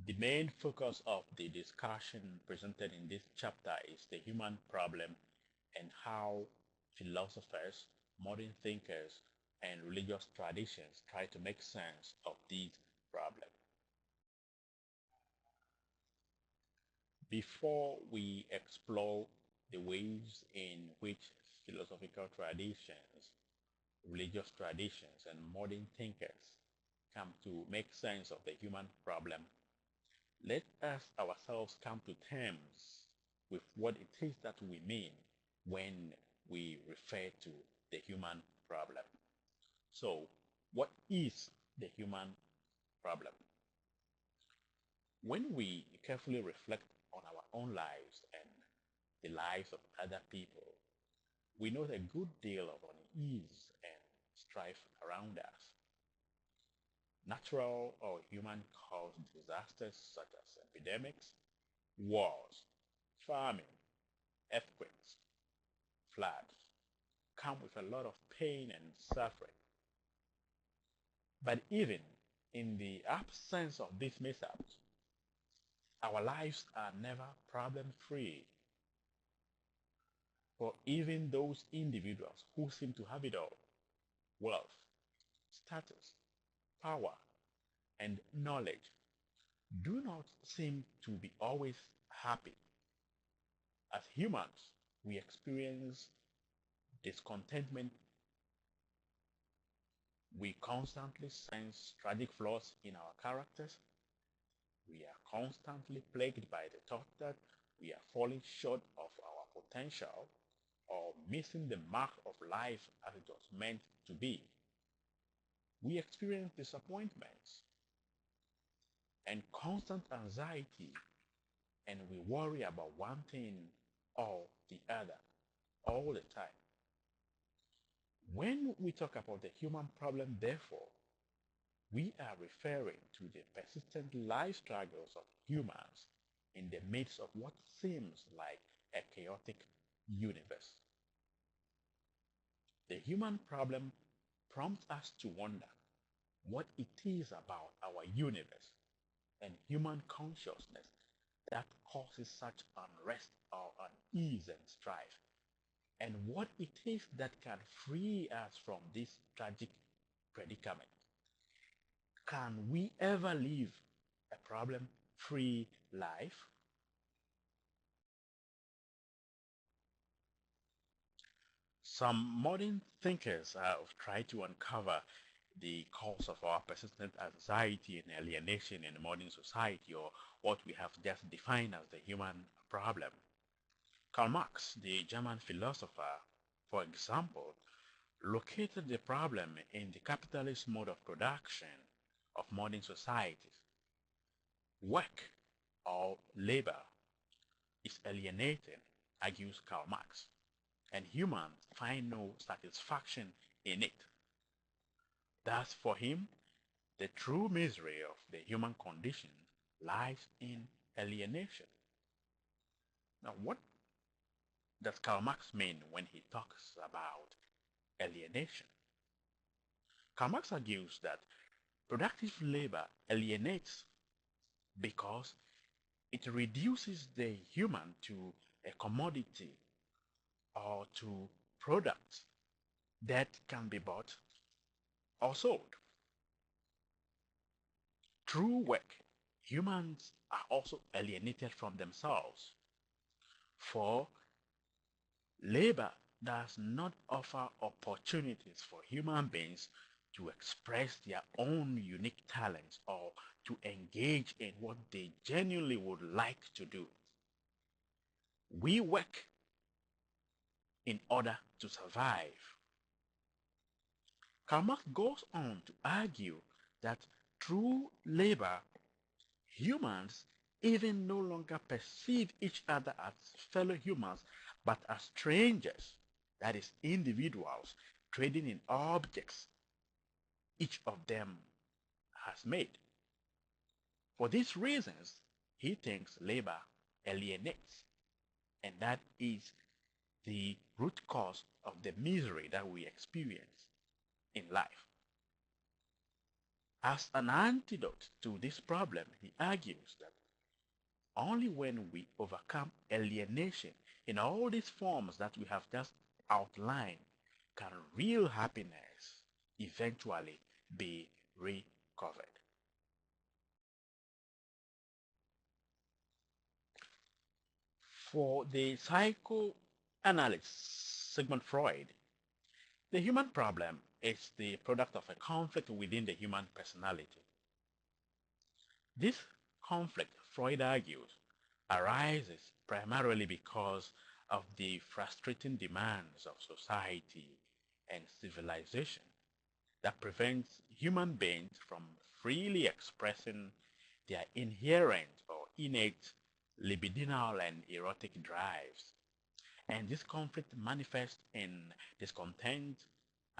The main focus of the discussion presented in this chapter is the human problem and how philosophers, modern thinkers, and religious traditions try to make sense of these problems. Before we explore the ways in which philosophical traditions, religious traditions, and modern thinkers come to make sense of the human problem, let us ourselves come to terms with what it is that we mean when we refer to the human problem. So, what is the human problem? When we carefully reflect on our own lives and the lives of other people, we note a good deal of unease and strife around us. Natural or human-caused disasters such as epidemics, wars, famine, earthquakes, floods come with a lot of pain and suffering. But even in the absence of these mishaps, our lives are never problem-free. For even those individuals who seem to have it all, wealth, status, power, and knowledge, do not seem to be always happy. As humans, we experience discontentment. We constantly sense tragic flaws in our characters. We are constantly plagued by the thought that we are falling short of our potential or missing the mark of life as it was meant to be. We experience disappointments and constant anxiety, and we worry about one thing or the other all the time. When we talk about the human problem, therefore, we are referring to the persistent life struggles of humans in the midst of what seems like a chaotic universe. The human problem prompts us to wonder what it is about our universe and human consciousness that causes such unrest or unease and strife, and what it is that can free us from this tragic predicament. Can we ever live a problem-free life? Some modern thinkers have tried to uncover the cause of our persistent anxiety and alienation in modern society, or what we have just defined as the human problem. Karl Marx, the German philosopher, for example, located the problem in the capitalist mode of production of modern societies. Work or labor is alienating, argues Karl Marx, and humans find no satisfaction in it. Thus, for him, the true misery of the human condition lies in alienation. Now, what does Karl Marx mean when he talks about alienation? Karl Marx argues that productive labor alienates because it reduces the human to a commodity or to products that can be bought or sold. Through work, humans are also alienated from themselves, for labor does not offer opportunities for human beings to express their own unique talents or to engage in what they genuinely would like to do. We work in order to survive. Karl Marx goes on to argue that through labor, humans even no longer perceive each other as fellow humans, but as strangers, that is, individuals trading in objects each of them has made. For these reasons, he thinks labor alienates, and that is the root cause of the misery that we experience in life. As an antidote to this problem, he argues that only when we overcome alienation in all these forms that we have just outlined can real happiness eventually be recovered. For the psychoanalyst Sigmund Freud, the human problem is the product of a conflict within the human personality. This conflict, Freud argues, arises primarily because of the frustrating demands of society and civilization that prevents human beings from freely expressing their inherent or innate libidinal and erotic drives. And this conflict manifests in discontent,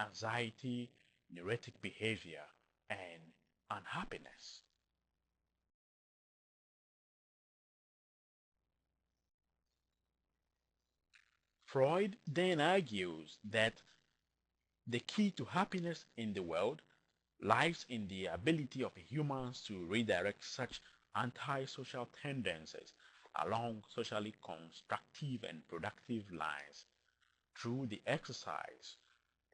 anxiety, neurotic behavior, and unhappiness. Freud then argues that the key to happiness in the world lies in the ability of humans to redirect such antisocial tendencies along socially constructive and productive lines through the exercise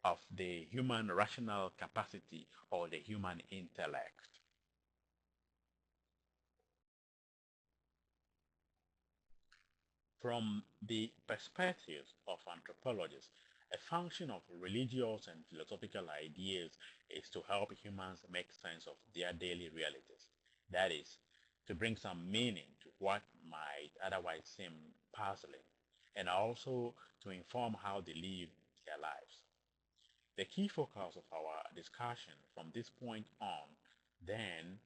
of the human rational capacity or the human intellect. From the perspective of anthropologists, a function of religious and philosophical ideas is to help humans make sense of their daily realities. That is, to bring some meaning to what might otherwise seem puzzling, and also to inform how they live their lives. The key focus of our discussion from this point on, then,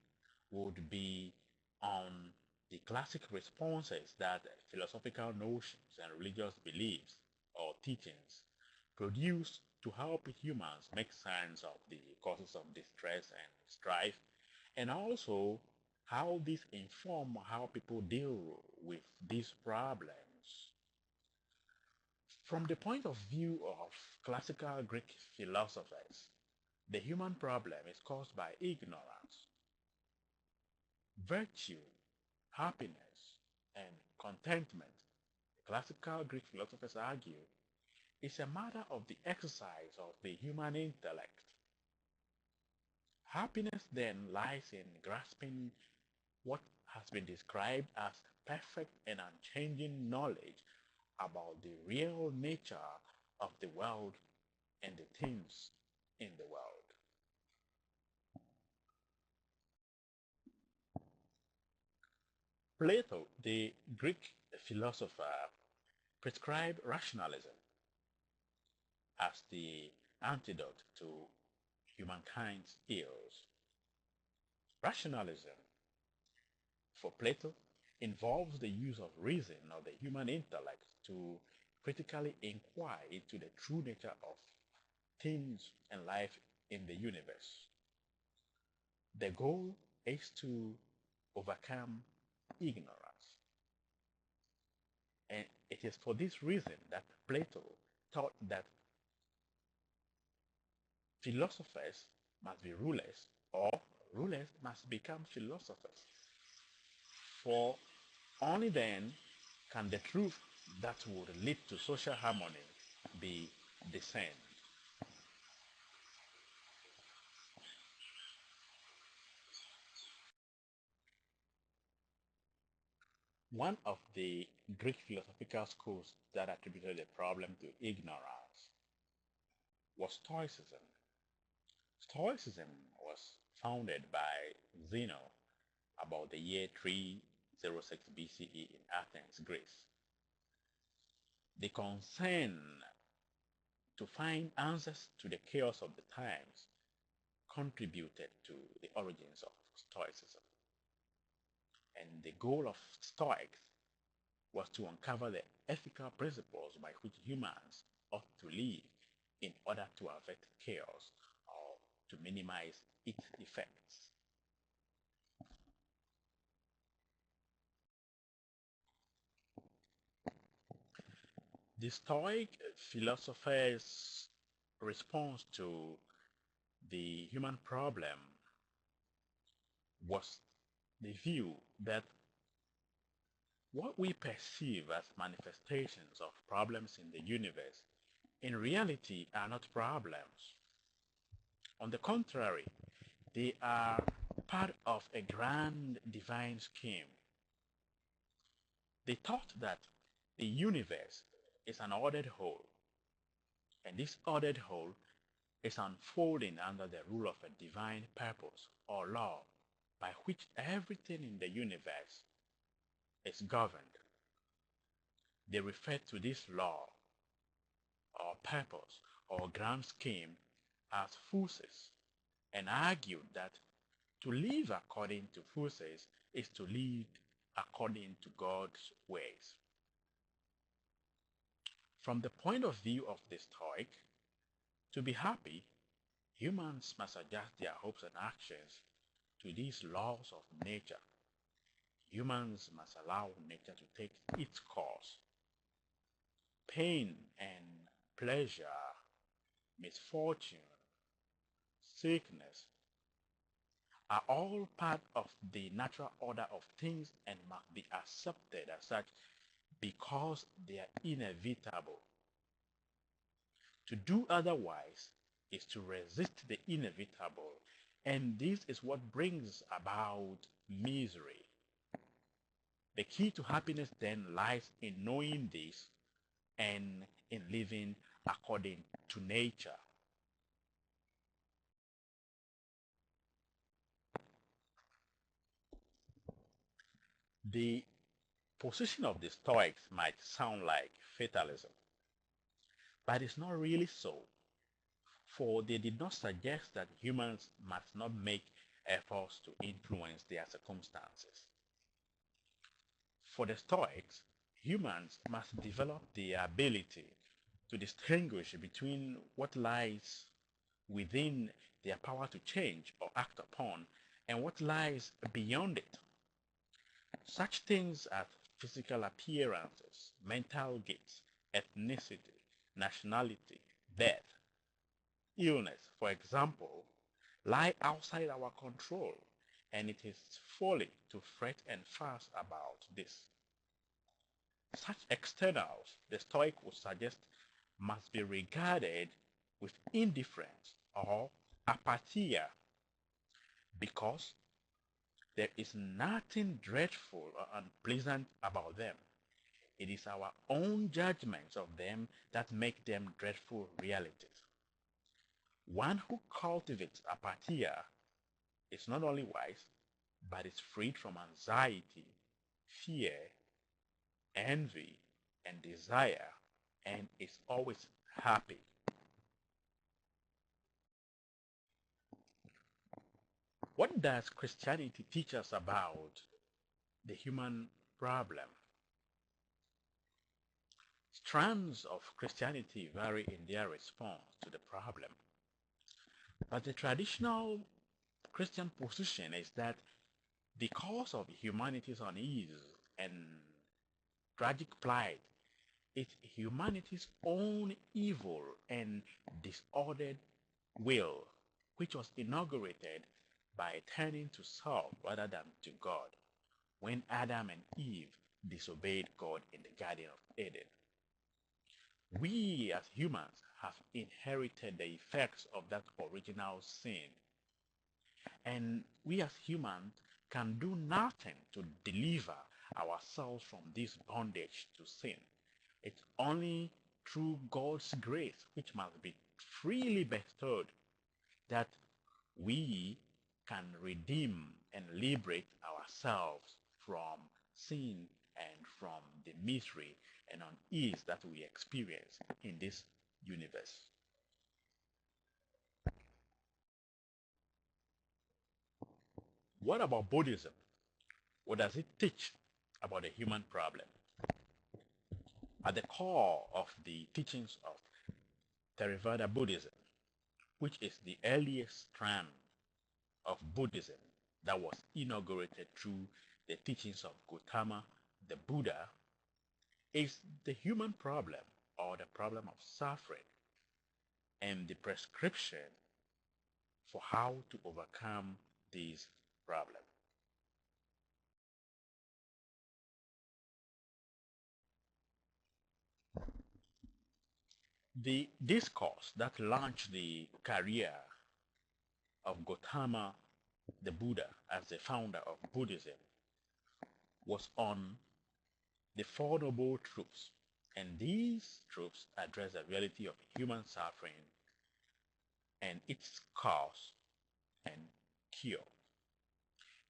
would be on the classic responses that philosophical notions and religious beliefs or teachings produce to help humans make sense of the causes of distress and strife, and also how these inform how people deal with these problems. From the point of view of classical Greek philosophers, the human problem is caused by ignorance. Virtue, happiness, and contentment, classical Greek philosophers argue, is a matter of the exercise of the human intellect. Happiness then lies in grasping what has been described as perfect and unchanging knowledge about the real nature of the world and the things in the world. Plato, the Greek philosopher, prescribed rationalism as the antidote to humankind's ills. Rationalism, for Plato, involves the use of reason or the human intellect to critically inquire into the true nature of things and life in the universe. The goal is to overcome ignorance. And it is for this reason that Plato taught that philosophers must be rulers or rulers must become philosophers. For only then can the truth that would lead to social harmony be discerned. One of the Greek philosophical schools that attributed the problem to ignorance was Stoicism. Stoicism was founded by Zeno about the year 306 BCE in Athens, Greece. The concern to find answers to the chaos of the times contributed to the origins of Stoicism. And the goal of Stoics was to uncover the ethical principles by which humans ought to live in order to avert chaos or to minimize its effects. The Stoic philosophers' response to the human problem was the view that what we perceive as manifestations of problems in the universe in reality are not problems. On the contrary, they are part of a grand divine scheme. They thought that the universe is an ordered whole, and this ordered whole is unfolding under the rule of a divine purpose or law by which everything in the universe is governed. They refer to this law or purpose or grand scheme as physis and argued that to live according to physis is to live according to God's ways. From the point of view of the Stoic, to be happy, humans must adjust their hopes and actions to these laws of nature. Humans must allow nature to take its course. Pain and pleasure, misfortune, sickness are all part of the natural order of things and must be accepted as such because they are inevitable. To do otherwise is to resist the inevitable, and this is what brings about misery. The key to happiness then lies in knowing this and in living according to nature. The position of the Stoics might sound like fatalism, but it's not really so, for they did not suggest that humans must not make efforts to influence their circumstances. For the Stoics, humans must develop the ability to distinguish between what lies within their power to change or act upon and what lies beyond it. Such things as physical appearances, mental gifts, ethnicity, nationality, death, illness, for example, lie outside our control, and it is folly to fret and fuss about this. Such externals, the Stoic would suggest, must be regarded with indifference or apatheia because there is nothing dreadful or unpleasant about them. It is our own judgments of them that make them dreadful realities. One who cultivates apatheia is not only wise, but is freed from anxiety, fear, envy, and desire, and is always happy. What does Christianity teach us about the human problem? Strands of Christianity vary in their response to the problem, but the traditional Christian position is that the cause of humanity's unease and tragic plight is humanity's own evil and disordered will, which was inaugurated by turning to self rather than to God when Adam and Eve disobeyed God in the Garden of Eden. We as humans have inherited the effects of that original sin, and we as humans can do nothing to deliver ourselves from this bondage to sin. It's only through God's grace, which must be freely bestowed, that we can redeem and liberate ourselves from sin and from the misery and unease that we experience in this universe. What about Buddhism? What does it teach about the human problem? At the core of the teachings of Theravada Buddhism, which is the earliest strand of Buddhism that was inaugurated through the teachings of Gautama the Buddha, is the human problem or the problem of suffering and the prescription for how to overcome this problem. The discourse that launched the career of Gautama the Buddha as the founder of Buddhism was on the Four Noble Truths. And these truths address the reality of human suffering and its cause and cure.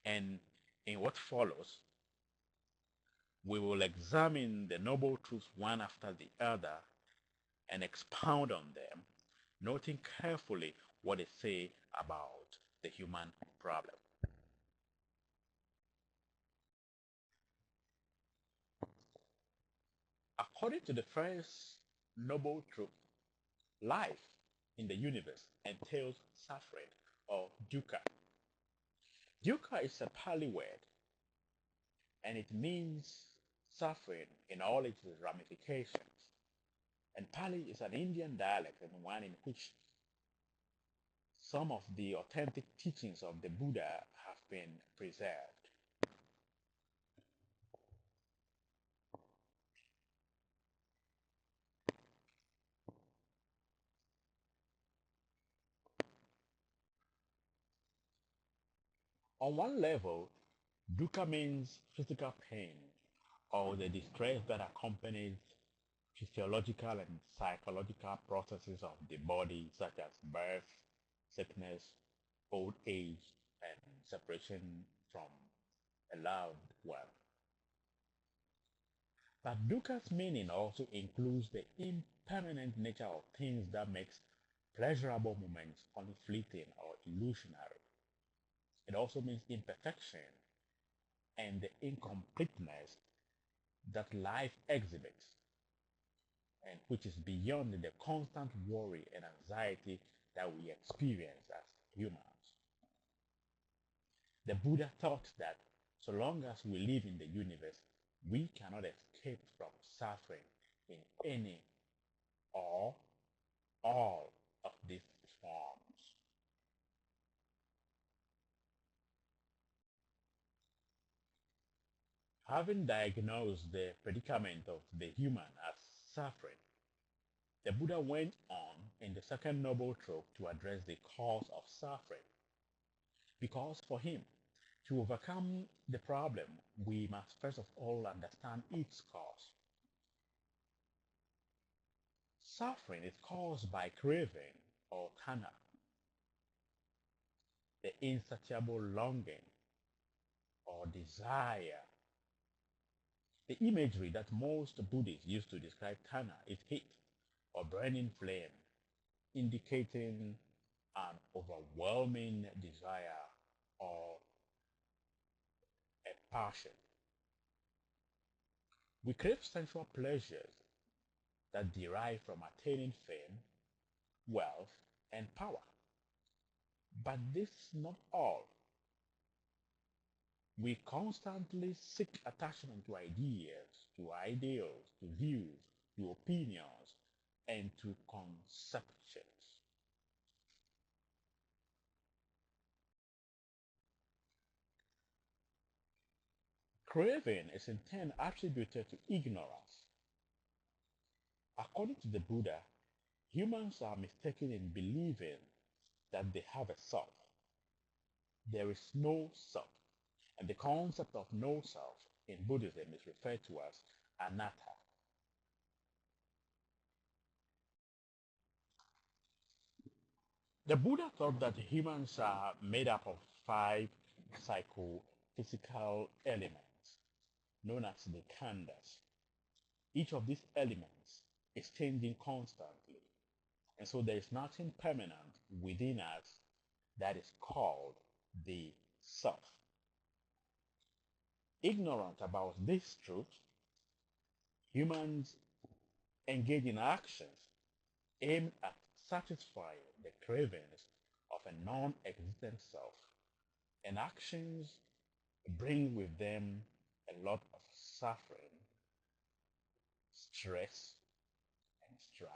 And in what follows, we will examine the noble truths one after the other and expound on them, noting carefully what they say about the human problem. According to the first noble truth, life in the universe entails suffering or dukkha. Dukkha is a Pali word and it means suffering in all its ramifications. And Pali is an Indian dialect and one in which some of the authentic teachings of the Buddha have been preserved. On one level, dukkha means physical pain or the distress that accompanies physiological and psychological processes of the body, such as birth, sickness, old age, and separation from a loved one. But dukkha's meaning also includes the impermanent nature of things that makes pleasurable moments only fleeting or illusionary. It also means imperfection and the incompleteness that life exhibits, and which is beyond the constant worry and anxiety that we experience as humans. The Buddha taught that so long as we live in the universe, we cannot escape from suffering in any or all of these forms. Having diagnosed the predicament of the human as suffering, the Buddha went on in the second noble truth to address the cause of suffering. Because for him, to overcome the problem, we must first of all understand its cause. Suffering is caused by craving or tanha, the insatiable longing or desire. The imagery that most Buddhists use to describe tanha is heat or burning flame, indicating an overwhelming desire or a passion. We crave sensual pleasures that derive from attaining fame, wealth, and power. But this is not all. We constantly seek attachment to ideas, to ideals, to views, to opinions, and to conceptions. Craving is in turn attributed to ignorance. According to the Buddha, humans are mistaken in believing that they have a self. There is no self, and the concept of no self in Buddhism is referred to as anatta. The Buddha thought that humans are made up of five psychophysical elements known as the khandhas. Each of these elements is changing constantly, and so there is nothing permanent within us that is called the self. Ignorant about this truth, humans engage in actions aimed at satisfying the cravings of a non-existent self, and actions bring with them a lot of suffering, stress, and strife.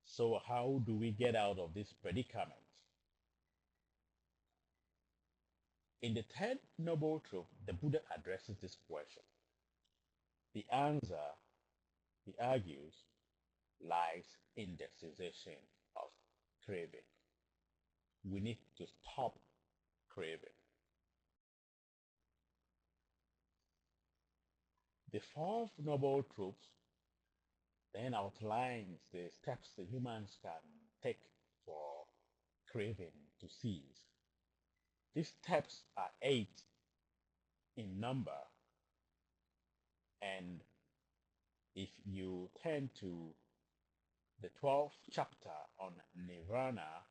So how do we get out of this predicament? In the third noble truth, the Buddha addresses this question. The answer, he argues, lies in the cessation of craving. We need to stop craving. The fourth noble truth then outlines the steps the humans can take for craving to cease. These steps are eight in number, and if you turn to the 12th chapter on Nirvana,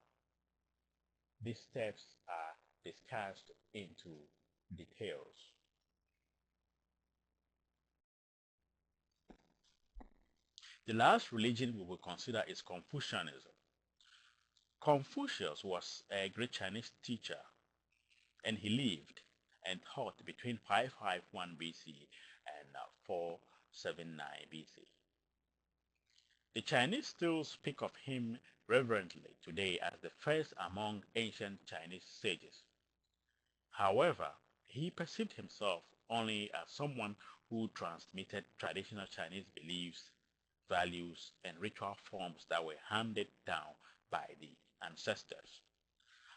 these steps are discussed into details. The last religion we will consider is Confucianism. Confucius was a great Chinese teacher, and he lived and taught between 551 BC and 479 BC. The Chinese still speak of him reverently today as the first among ancient Chinese sages. However, he perceived himself only as someone who transmitted traditional Chinese beliefs, values, and ritual forms that were handed down by the ancestors.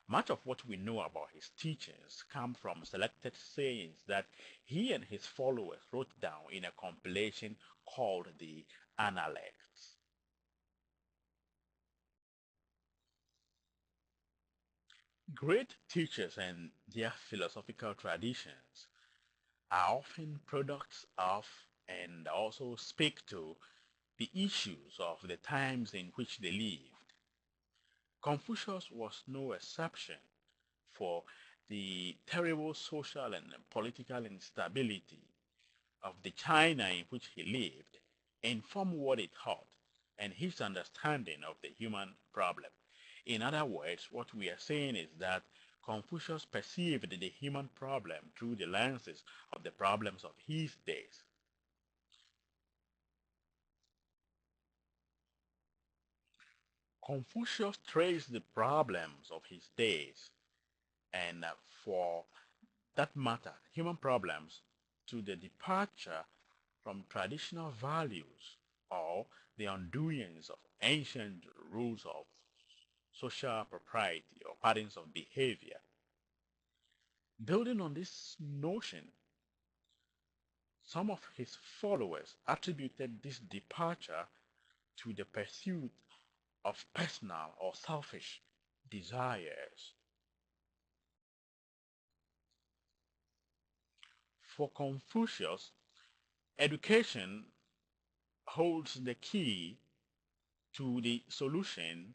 Much of what we know about his teachings come from selected sayings that he and his followers wrote down in a compilation called the Analects. Great teachers and their philosophical traditions are often products of and also speak to the issues of the times in which they lived. Confucius was no exception, for the terrible social and political instability of the China in which he lived informed what he taught and his understanding of the human problem. In other words, what we are saying is that Confucius perceived the human problem through the lenses of the problems of his days. Confucius traced the problems of his days and for that matter, human problems to the departure from traditional values or the undoings of ancient rules of social propriety or patterns of behavior. Building on this notion, some of his followers attributed this departure to the pursuit of personal or selfish desires. For Confucius, education holds the key to the solution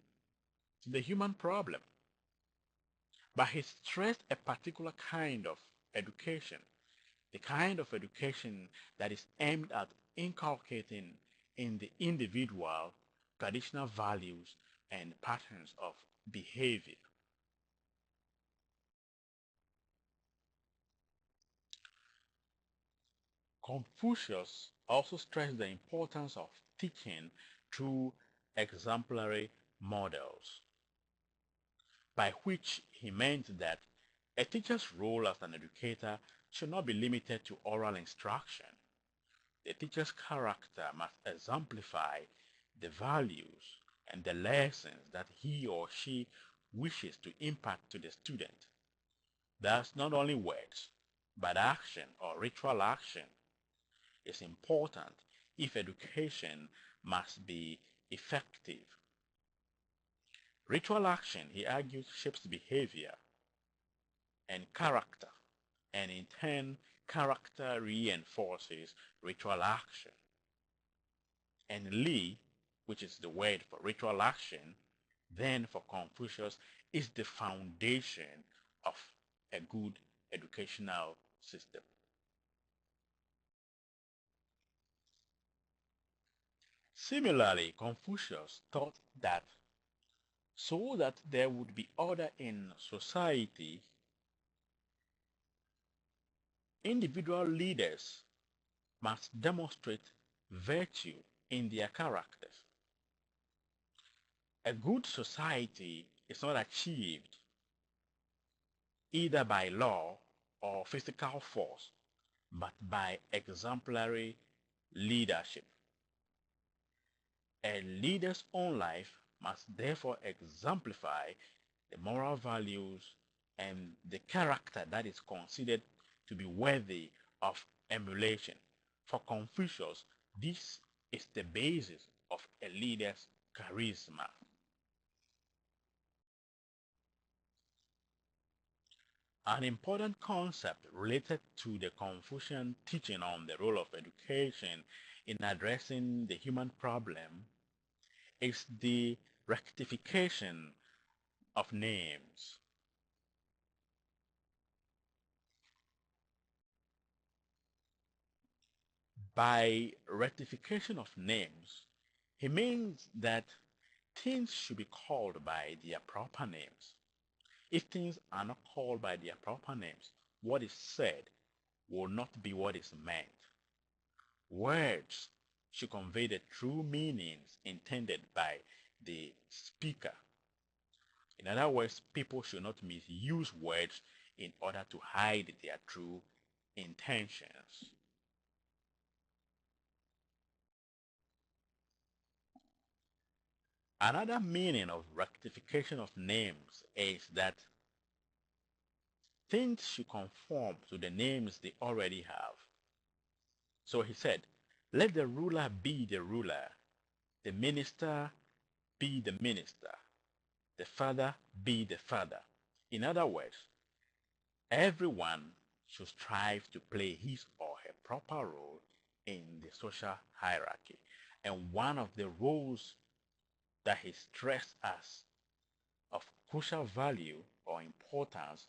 to the human problem, but he stressed a particular kind of education, the kind of education that is aimed at inculcating in the individual traditional values and patterns of behavior. Confucius also stressed the importance of teaching through exemplary models, by which he meant that a teacher's role as an educator should not be limited to oral instruction. The teacher's character must exemplify the values and the lessons that he or she wishes to impart to the student. Thus, not only words, but action or ritual action is important if education must be effective. Ritual action, he argues, shapes behavior and character, and in turn, character reinforces ritual action. And Li, which is the word for ritual action, then for Confucius, is the foundation of a good educational system. Similarly, Confucius taught that so that there would be order in society, individual leaders must demonstrate virtue in their characters. A good society is not achieved either by law or physical force, but by exemplary leadership. A leader's own life must therefore exemplify the moral values and the character that is considered to be worthy of emulation. For Confucius, this is the basis of a leader's charisma. An important concept related to the Confucian teaching on the role of education in addressing the human problem is the rectification of names. By rectification of names, he means that things should be called by their proper names. If things are not called by their proper names, what is said will not be what is meant. Words should convey the true meanings intended by the speaker. In other words, people should not misuse words in order to hide their true intentions. Another meaning of rectification of names is that things should conform to the names they already have. So he said, let the ruler be the ruler, the minister be the minister, the father be the father. In other words, everyone should strive to play his or her proper role in the social hierarchy. And one of the roles that he stressed as of crucial value or importance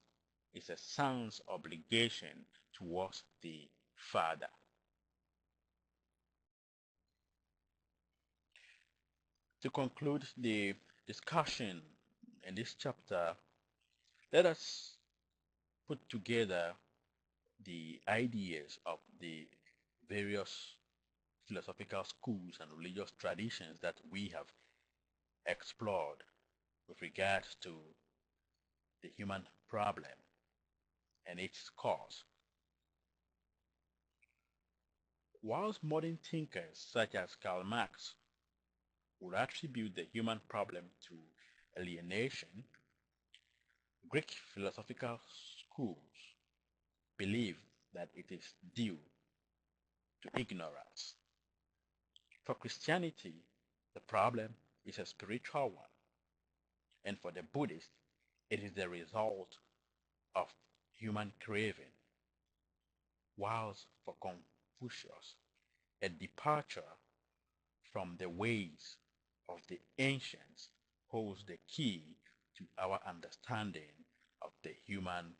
is a son's obligation towards the father. To conclude the discussion in this chapter, let us put together the ideas of the various philosophical schools and religious traditions that we have explored with regards to the human problem and its cause. Whilst modern thinkers such as Karl Marx would attribute the human problem to alienation, Greek philosophical schools believe that it is due to ignorance. For Christianity, the problem is a spiritual one, and for the Buddhist, it is the result of human craving, whilst for Confucius, a departure from the ways of the ancients holds the key to our understanding of the human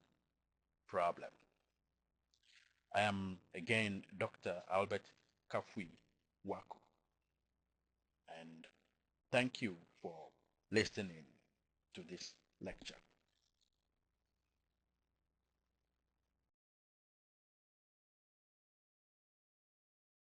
problem. I am again Dr. Albert Kafui Wuaku, and thank you for listening to this lecture.